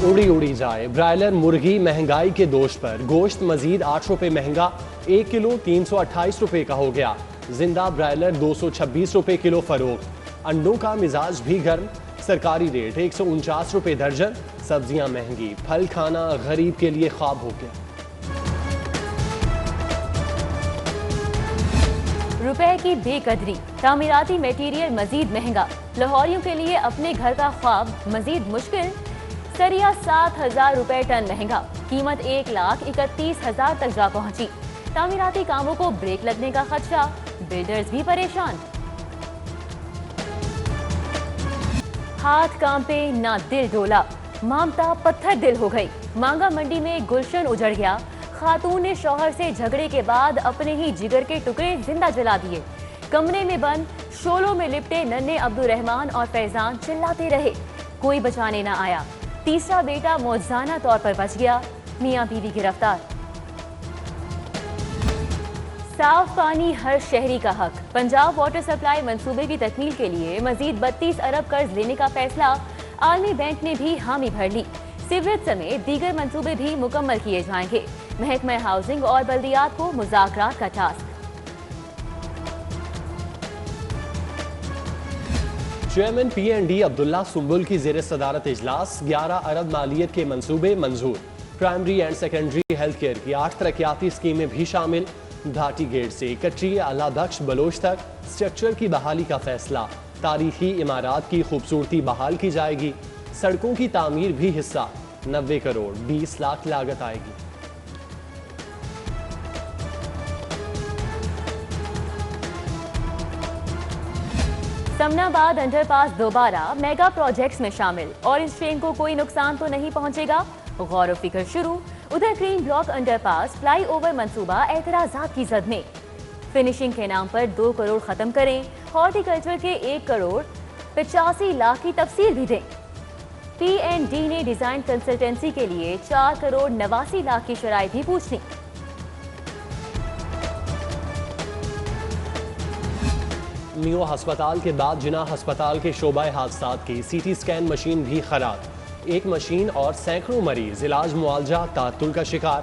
اڑی اڑی جائے برائلر مرغی مہنگائی کے دوش پر گوشت مزید 8 روپے مہنگا، 1 کلو 328 روپے کا ہو گیا۔ زندہ برائلر 226 روپے کلو فروخت۔ انڈوں کا مزاج بھی گرم، سرکاری ریٹ 149 روپے درجن۔ سبزیاں مہنگی، پھل کھانا غریب کے لیے خواب ہو گیا۔ روپے کی بے قدری، تعمیراتی میٹیریل مزید مہنگا، لاہوریوں کے لیے اپنے گھر کا خواب مزید مشکل۔ سریا 7,000 روپے ٹن مہنگا، قیمت 1,31,000 تک جا پہنچی۔ تعمیراتی کاموں کو بریک لگنے کا خدشہ، بلڈرز بھی پریشان۔ ہاتھ کانپے نہ دل ڈولا، مامتا پتھر دل ہو گئی۔ مانگا منڈی میں گلشن اجڑ گیا، خاتون نے شوہر سے جھگڑے کے بعد اپنے ہی جگر کے ٹکڑے زندہ جلا دیے۔ کمرے میں بند شولوں میں لپٹے ننھے عبدالرحمان اور فیضان چلاتے رہے، کوئی بچانے نہ آیا۔ تیسرا بیٹا معجزانہ طور پر بچ گیا، میاں بیوی گرفتار۔ صاف پانی ہر شہری کا حق، پنجاب واٹر سپلائی منصوبے کی تکمیل کے لیے مزید 32 ارب قرض لینے کا فیصلہ، عالمی بینک نے بھی حامی بھر لی۔ سیوریج سمیت دیگر منصوبے بھی مکمل کیے جائیں گے۔ محکمہ ہاؤسنگ اور بلدیات کو مذاکرات کا task. Chairman P N D Abdullah Sumbal کی زیر صدارت اجلاس، 11 ارب مالیت کے منصوبے منظور۔ Primary and secondary health care کی 8 ترقیاتی اسکیمیں بھی شامل۔ دھاٹی گیٹ سے کٹری اعلیٰ بخش بلوچ تک سٹرکچر کی بحالی کا فیصلہ، تاریخی عمارات کی خوبصورتی بحال کی جائے گی۔ سڑکوں کی تعمیر بھی حصہ، 90 کروڑ 20 لاکھ لاگت آئے گی۔ سمنا آباد انڈر پاس دوبارہ میگا پروجیکٹس میں شامل، اور اس ٹرین کو کوئی نقصان تو نہیں پہنچے گا؟ غور و فکر شروع۔ ادھر گرین بلاک انڈر پاس فلائی اوور منصوبہ اعتراضات کی زد میں، فنشنگ کے نام پر 2 کروڑ ختم کریں، ہارٹی کلچر کے 1 کروڑ 85 لاکھ کی تفصیل بھی دیں۔ پی این ڈی نے ڈیزائن کنسلٹنسی کے لیے 4 کروڑ 89 لاکھ کی شرائط بھی پوچھ لی۔ نیو ہسپتال کے بعد جناح ہسپتال کے شعبہ حادثات کی سی ٹی سکین مشین بھی خراب، ایک مشین اور سینکڑوں مریض علاج معالجہ تعطل کا شکار۔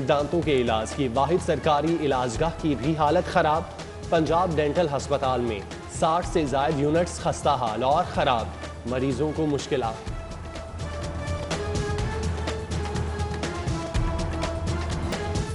دانتوں کے علاج کی واحد سرکاری علاج گاہ کی بھی حالت خراب۔ پنجاب ڈینٹل ہسپتال میں 60 سے زائد یونٹس خستہ حال اور خراب، مریضوں کو مشکلات۔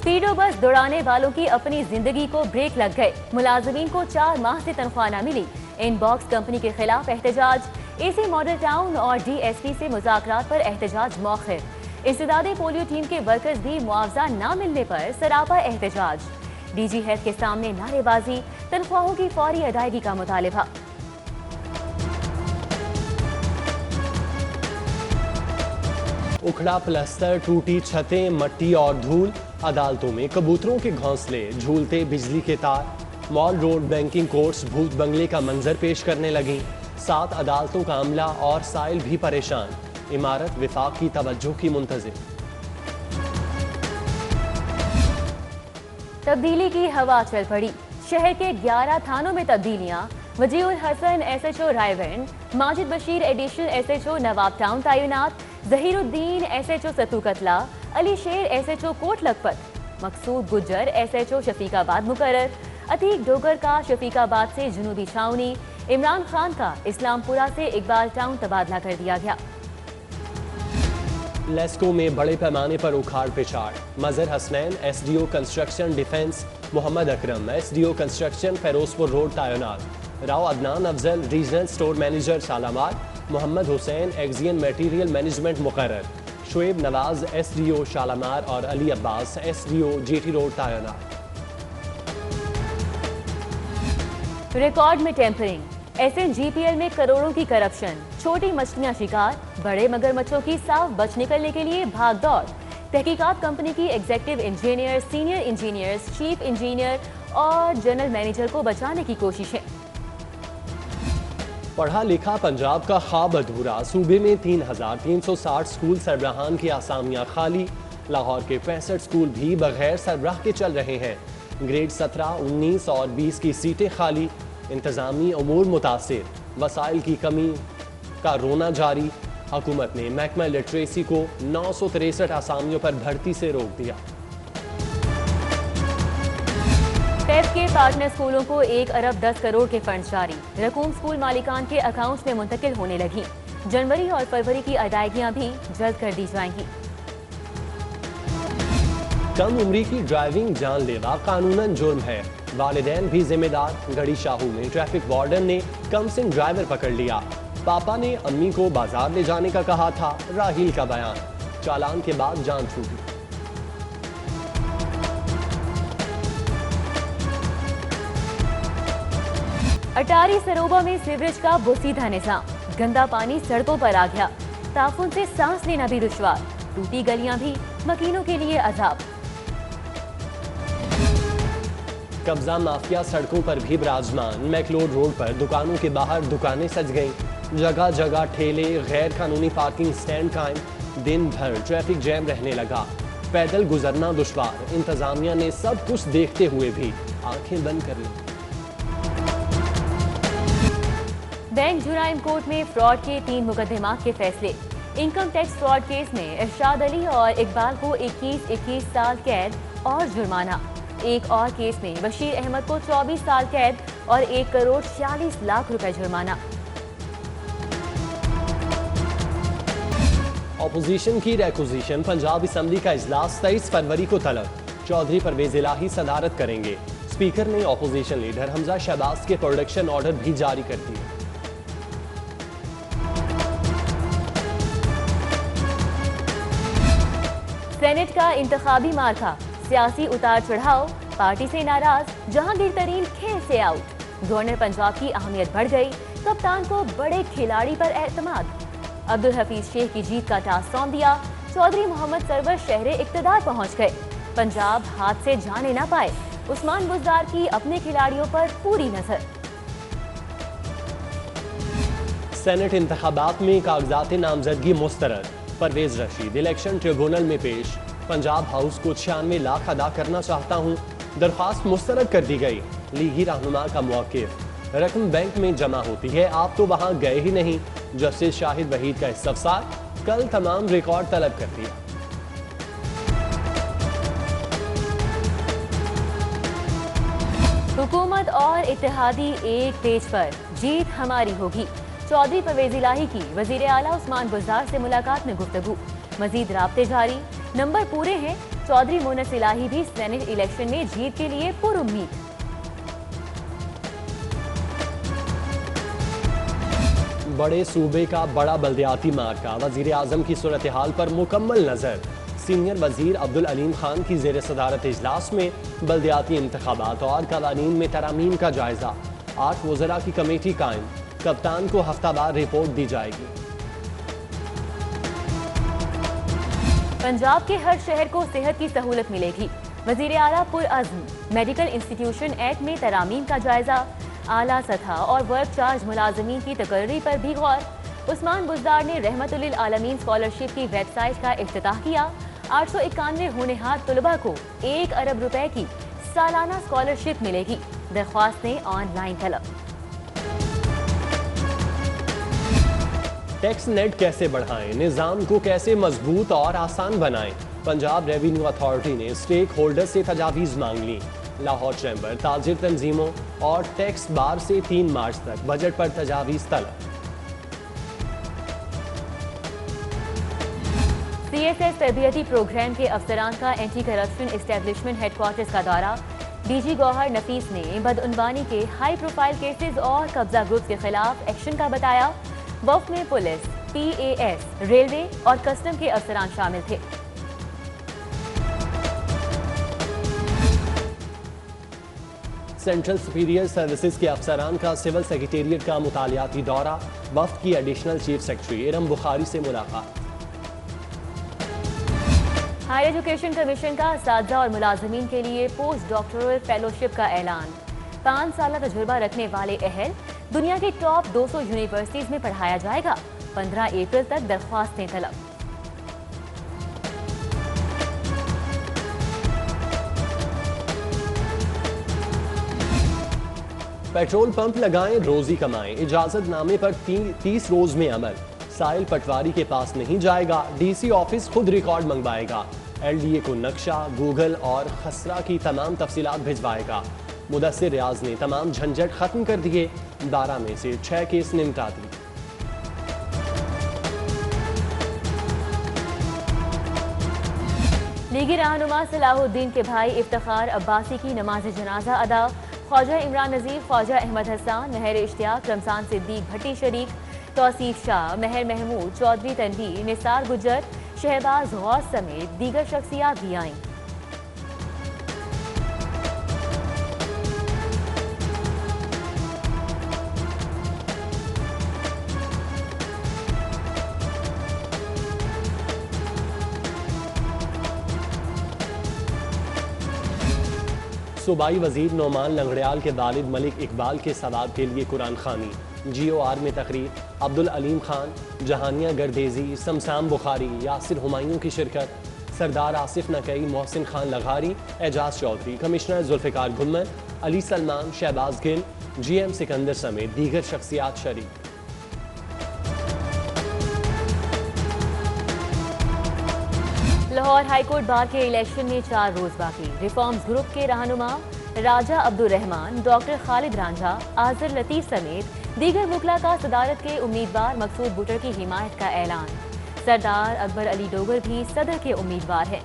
اسپیڈو بس دوڑانے والوں کی اپنی زندگی کو بریک لگ گئے، ملازمین کو 4 ماہ سے تنخواہ نہ ملی۔ ان باکس کمپنی کے خلاف احتجاج، اے سی ماڈل ٹاؤن اور ڈی ایس پی سے مذاکرات پر احتجاج مؤخر۔ انسداد پولیو ٹیم کے ورکرز بھی معاوضہ نہ ملنے پر سراپا احتجاج۔ ڈی جی ہیلتھ کے سامنے نعرے بازی، تنخواہوں کی فوری ادائیگی کا مطالبہ۔ اکھڑا پلستر، ٹوٹی چھتیں، مٹی اور دھول، عدالتوں میں کبوتروں کے گھونسلے، جھولتے بجلی کے تار۔ مال روڈ بینکنگ کورٹس بھوت بنگلے کا منظر پیش کرنے لگیں۔ 7 عدالتوں کا عملہ اور سائل بھی پریشان، عمارت وفاق کی توجہ کی منتظر۔ تبدیلی کی ہوا چل پڑی، شہر کے 11 تھانوں میں تبدیلیاں۔ Wajih ul Hassan S H O Raiwind, Majid Bashir additional S H O Nawab town تعینات، ظہیر الدین ایس ایچ او ستو کتلا، علی شیر ایس ایچ او کوٹ لکھپت، مقصود گجر ایس ایچ او شفیق آباد مقرر، عتیق ڈوگر کا شفیق آباد سے جنوبی چھاؤنی، عمران خان کا اسلام پورہ سے اقبال ٹاؤن تبادلہ کر دیا گیا۔ لیسکو میں بڑے پیمانے پر اکھاڑ پچھاڑ، Mazhar Hasnain S D O construction defence, Muhammad Akram S D O construction Ferozepur road تعینات، Rao Adnan Afzal regional store manager Shalamar, Muhammad Hussain XEN material management مقرر، Shoaib Nawaz S D O Shalamar اور Ali Abbas S D O G T road تعینات۔ ریکارڈ میں tampering, S N G P L میں کروڑوں کی corruption, چھوٹی مچھلیاں شکار، بڑے مگر مچھوں کی صاف بچ نکلنے کے لیے بھاگ دوڑ۔ تحقیقات کمپنی کی executive engineer, senior engineers, chief engineer اور جنرل مینیجر کو بچانے کی کوششیں۔ پڑھا لکھا پنجاب کا خواب ادھورا، صوبے میں 3,360 اسکول سربراہان کی آسامیاں خالی، لاہور کے 65 اسکول بھی بغیر سربراہ کے چل رہے ہیں، گریڈ 17، 19 اور 20 کی سیٹیں خالی، انتظامی امور متاثر، وسائل کی کمی کا رونا جاری، حکومت نے محکمہ لٹریسی کو 963 آسامیوں پر بھرتی سے روک دیا۔ پیپ کے پارٹنر اسکولوں کو 1 ارب 10 کروڑ کے فنڈز جاری، رقوم اسکول مالکان کے اکاؤنٹس میں منتقل ہونے لگی۔ جنوری اور فروری کی ادائیگیاں بھی جلد کر دی جائیں گی۔ کم عمری کی ڈرائیونگ جان لیوا قانوناً جرم ہے، والدین بھی ذمہ دار۔ گڑھی شاہو میں ٹریفک وارڈن نے کم سن ڈرائیور پکڑ لیا، پاپا نے امی کو بازار لے جانے کا کہا تھا، راحیل کا بیان، چالان کے بعد جان چھوٹی۔ اٹاری سروبا میں سیوریج کا بوسیدہ نظام، گندا پانی سڑکوں پر آ گیا، تعفن سے سانس لینا بھی دشوار، ٹوٹی گلیاں بھی مکینوں کے لیے عذاب۔ قبضہ مافیا سڑکوں پر بھی براجمان، میکلوڈ روڈ پر دکانوں کے باہر دکانیں سج گئیں، جگہ جگہ ٹھیلے، غیر قانونی پارکنگ سٹینڈ قائم، دن بھر ٹریفک جیم رہنے لگا، پیدل گزرنا دشوار۔ انتظامیہ نے سب کچھ دیکھتے ہوئے بھی آنکھیں بند کر لیں۔ بینک جرائم کورٹ میں فراڈ کے 3 مقدمات کے فیصلے۔ انکم ٹیکس فراڈ کیس میں ارشاد علی اور اقبال کو 21 سال قید اور جرمانہ۔ ایک اور کیس میں بشیر احمد کو 24 سال قید اور 1 کروڑ 46 لاکھ روپے جرمانہ۔ اپوزیشن کی ریکوزیشن، پنجاب اسمبلی کا اجلاس 23 فروری کو طلب، چودھری پرویز الہی صدارت کریں گے۔ اسپیکر نے اپوزیشن لیڈر حمزہ شہباز کے پروڈکشن آرڈر بھی جاری کر دیے۔ سینٹ کا انتخابی مارکا، سیاسی اتار چڑھاؤ، پارٹی سے ناراض جہانگیر ترین کھیل سے آؤٹ، گورنر پنجاب کی اہمیت بڑھ گئی، کپتان کو بڑے کھلاڑی پر اعتماد، عبدالحفیظ شیخ کی جیت کا ٹاس سونپ دیا، چودھری محمد سرور شہر اقتدار پہنچ گئے، پنجاب ہاتھ سے جانے نہ پائے، عثمان بزدار کی اپنے کھلاڑیوں پر پوری نظر۔ سینٹ انتخابات میں کاغذات نامزدگی مسترد، پرویز رشید الیکشن ٹریبونل میں پیش، پنجاب ہاؤس کو 96 لاکھ ادا کرنا چاہتا ہوں، درخواست مسترد کر دی گئی، لیگی رہنما کا موقف، رقم بینک میں جمع ہوتی ہے، آپ تو وہاں گئے ہی نہیں، جسٹس شاہد وحید کا استفسار، کل تمام ریکارڈ طلب کر دیا۔ حکومت اور اتحادی ایک پیج پر، جیت ہماری ہوگی، چودھری پرویز الہی کی وزیر اعلیٰ عثمان بزدار سے ملاقات میں گفتگو، مزید رابطے جاری، نمبر پورے ہیں، چودھری مونس الہی بھی سینٹ الیکشن میں جیت کے لیے پر امید۔ بڑے صوبے کا بڑا بلدیاتی مارکا، وزیر اعظم کی صورتحال پر مکمل نظر، سینئر وزیر عبدالعلیم خان کی زیر صدارت اجلاس میں بلدیاتی انتخابات اور قوانین میں ترامیم کا جائزہ، 8 وزراء کی کمیٹی قائم، کپتان کو ہفتہ وار رپورٹ دی جائے گی۔ پنجاب کے ہر شہر کو صحت کی سہولت ملے گی، وزیر اعلیٰ پرعزم، میڈیکل انسٹیٹیوشن ایکٹ میں ترامیم کا جائزہ، اعلیٰ سطح اور ورک چارج ملازمین کی تقرری پر بھی غور، عثمان بزدار نے رحمت للعالمین اسکالرشپ کی ویب سائٹ کا افتتاح کیا، 891 ہونہار طلباء کو 1 ارب روپے کی سالانہ اسکالرشپ ملے گی، درخواستیں آن لائن طلب۔ ٹیکس نیٹ کیسے بڑھائیں، نظام کو کیسے مضبوط اور آسان بنائیں، پنجاب ریونیو اتھارٹی نے اسٹیک ہولڈر سے تجاویز مانگ لی، لاہور چیمبر، تاجر تنظیموں اور ٹیکس بار سے 3 مارچ تک بجٹ پر تجاویز طلب۔ سی ایس ایس تربیتی پروگرام کے افسران کا anti corruption establishment headquarters کا دورہ، ڈی جی گوہر نفیس نے بدعنوانی کے ہائی پروفائل کیسز اور قبضہ گروپس کے خلاف ایکشن کا بتایا، وفد میں police, P A S, railway اور کسٹم کے افسران شامل تھے۔ سینٹرل سپیریئر سروسز کے افسران کا سول سیکریٹریٹ کا مطالعاتی دورہ، وفد کی ایڈیشنل چیف سیکرٹری ارم بخاری سے ملاقات۔ ہائر ایجوکیشن کمیشن کا اساتذہ اور ملازمین کے لیے پوسٹ ڈاکٹورل فیلوشپ کا اعلان، 5 سالہ تجربہ رکھنے والے اہل دنیا کی ٹاپ 200 یونیورسٹیز میں پڑھایا جائے گا، 15 اپریل تک درخواستیں طلب۔ پیٹرول پمپ لگائیں روزی کمائیں، اجازت نامے پر 30 روز میں عمل، مسائل پٹواری کے پاس نہیں جائے گا، ڈی سی آفس خود ریکارڈ منگوائے گا، ایل ڈی اے کو نقشہ، گوگل اور خسرہ کی تمام تفصیلات بھجوائے گا۔ مدثر ریاض نے تمام جھنجھٹ ختم کر دیے، 12 میں سے 6 کیس نمٹا دی۔ لیگی رہنما صلاح الدین کے بھائی افتخار عباسی کی نماز جنازہ ادا، خواجہ عمران نذیر، خواجہ احمد حسان، مہر اشتیاق، رمضان صدیق بھٹی شریک، توصیف شاہ، مہر محمود، چودھری تنویر، نثار گجر، شہباز غوث سمیت دیگر شخصیات بھی آئیں۔ صوبائی وزیر نعمان لنگڑیال کے والد ملک اقبال کے ثواب کے لیے قرآن خوانی، جی او آر میں تقریر، عبدالعلیم خان، جہانیہ گردیزی، سمسام بخاری، یاسر ہمایوں کی شرکت، سردار آصف نقئی، محسن خان لغاری، اعجاز چودھری، کمشنر ذوالفقار گھمر، علی سلمان، شہباز گل، جی ایم سکندر سمیت دیگر شخصیات شریک۔ لاہور ہائی کورٹ بار کے الیکشن میں 4 روز باقی، ریفارمز گروپ کے رہنما راجہ عبدالرحمان، ڈاکٹر خالد رانجھا، آذر لطیف سمیت دیگر وکلاء کا صدارت کے امیدوار مقصود بٹر کی حمایت کا اعلان، سردار اکبر علی ڈوگر بھی صدر کے امیدوار ہیں۔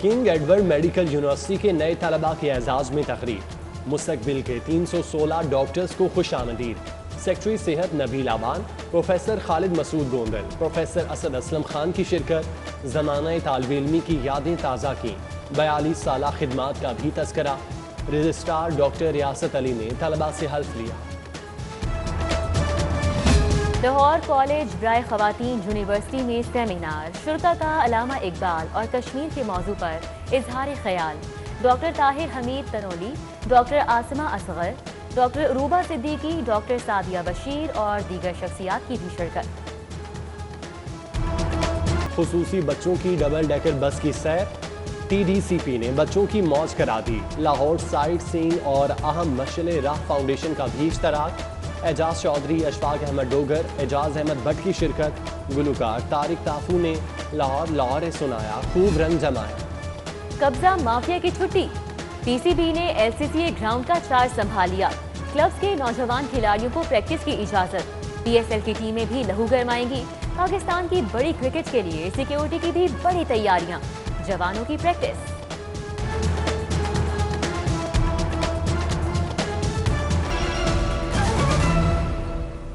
کنگ ایڈورڈ میڈیکل یونیورسٹی کے نئے طلباء کے اعزاز میں تقریب، مستقبل کے 316 ڈاکٹرز کو خوش آمدید، سیکٹری صحت نبیل آبان، پروفیسر خالد مسعود گوندل، پروفیسر اسد اسلم خان کی شرکت، زمانہ طالب علمی کی یادیں تازہ کی، 42 سالہ خدمات کا بھی تذکرہ، رجسٹرار ڈاکٹر ریاست علی نے طلباء سے حلف لیا۔ لاہور کالج برائے خواتین یونیورسٹی میں سیمینار، شرکا کا علامہ اقبال اور کشمیر کے موضوع پر اظہار خیال، doctor Tahir Hameed Tanoli, doctor Asma Asghar, doctor Aroba Siddiqui, doctor Sadia Bashir اور دیگر شخصیات کی بھی شرکت۔ خصوصی بچوں کی ڈبل ڈیکر بس کی سیر، ٹی ڈی سی پی نے بچوں کی موج کرا دی، لاہور سائٹ سینگ اور اہم مشعل راہ فاؤنڈیشن کا بھی اشتراک، اعجاز چودھری، اشفاق احمد ڈوگر، اعجاز احمد بٹ کی شرکت، گلوکار طارق تافو نے لاہور سنایا، خوب رنگ جمایا۔ قبضہ مافیا کی چھٹی، پی سی بی نے L C C A ground کا چارج سنبھال لیا، کلبز کے نوجوان کھلاڑیوں کو پریکٹس کی اجازت، پی ایس ایل کی ٹیمیں بھی لہو گرمائیں گی، پاکستان کی بڑی کرکٹ کے لیے سیکیورٹی کی بھی بڑی تیاریاں، جوانوں کی پریکٹس۔